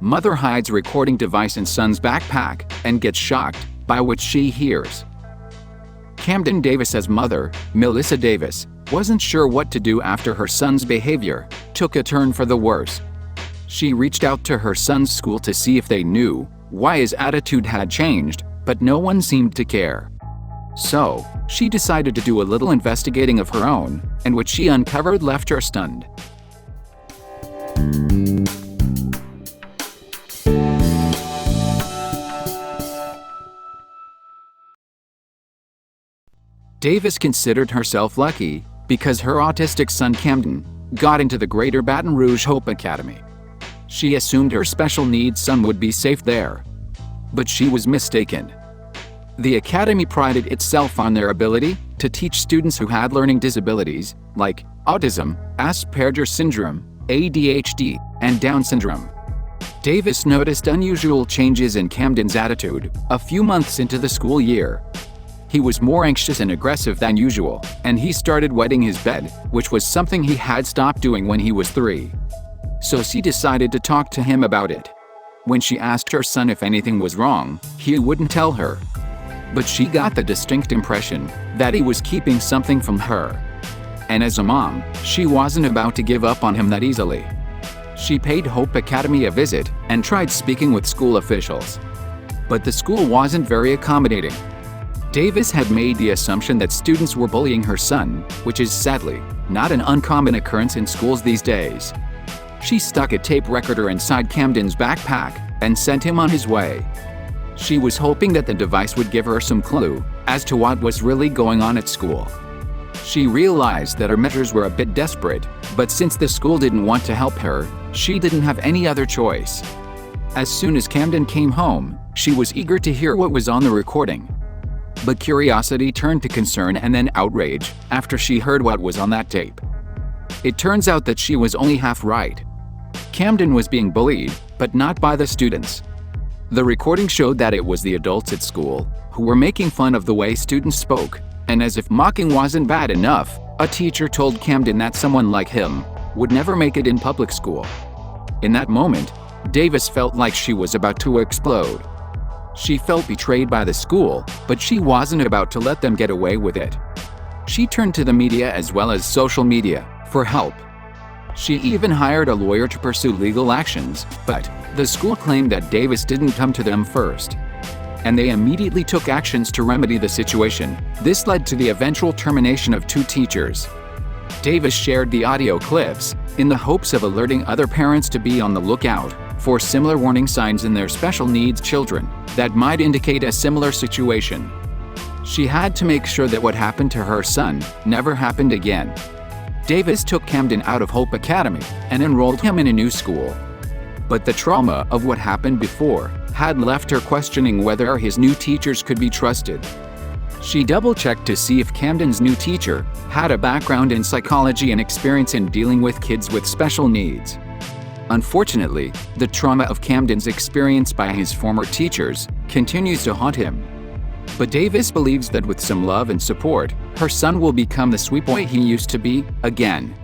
Mother hides recording device in son's backpack and gets shocked by what she hears. Camden Davis's mother, Milissa Davis, wasn't sure what to do after her son's behavior took a turn for the worse. She reached out to her son's school to see if they knew why his attitude had changed, but no one seemed to care. So, she decided to do a little investigating of her own, and what she uncovered left her stunned. Davis considered herself lucky because her autistic son Camden got into the Greater Baton Rouge Hope Academy. She assumed her special needs son would be safe there. But she was mistaken. The academy prided itself on their ability to teach students who had learning disabilities like autism, Asperger's syndrome, ADHD, and Down syndrome. Davis noticed unusual changes in Camden's attitude a few months into the school year. He was more anxious and aggressive than usual, and he started wetting his bed, which was something he had stopped doing when he was 3. So she decided to talk to him about it. When she asked her son if anything was wrong, he wouldn't tell her. But she got the distinct impression that he was keeping something from her. And as a mom, she wasn't about to give up on him that easily. She paid Hope Academy a visit and tried speaking with school officials. But the school wasn't very accommodating. Davis had made the assumption that students were bullying her son, which is sadly not an uncommon occurrence in schools these days. She stuck a tape recorder inside Camden's backpack and sent him on his way. She was hoping that the device would give her some clue as to what was really going on at school. She realized that her measures were a bit desperate, but since the school didn't want to help her, she didn't have any other choice. As soon as Camden came home, she was eager to hear what was on the recording. But curiosity turned to concern and then outrage after she heard what was on that tape. It turns out that she was only half right. Camden was being bullied, but not by the students. The recording showed that it was the adults at school who were making fun of the way students spoke, and as if mocking wasn't bad enough, a teacher told Camden that someone like him would never make it in public school. In that moment, Davis felt like she was about to explode. She felt betrayed by the school, but she wasn't about to let them get away with it. She turned to the media as well as social media for help. She even hired a lawyer to pursue legal actions, but the school claimed that Davis didn't come to them first. And they immediately took actions to remedy the situation. This led to the eventual termination of 2 teachers. Davis shared the audio clips in the hopes of alerting other parents to be on the lookout for similar warning signs in their special needs children that might indicate a similar situation. She had to make sure that what happened to her son never happened again. Davis took Camden out of Hope Academy and enrolled him in a new school. But the trauma of what happened before had left her questioning whether his new teachers could be trusted. She double-checked to see if Camden's new teacher had a background in psychology and experience in dealing with kids with special needs. Unfortunately, the trauma of Camden's experience by his former teachers continues to haunt him. But Davis believes that with some love and support, her son will become the sweet boy he used to be again.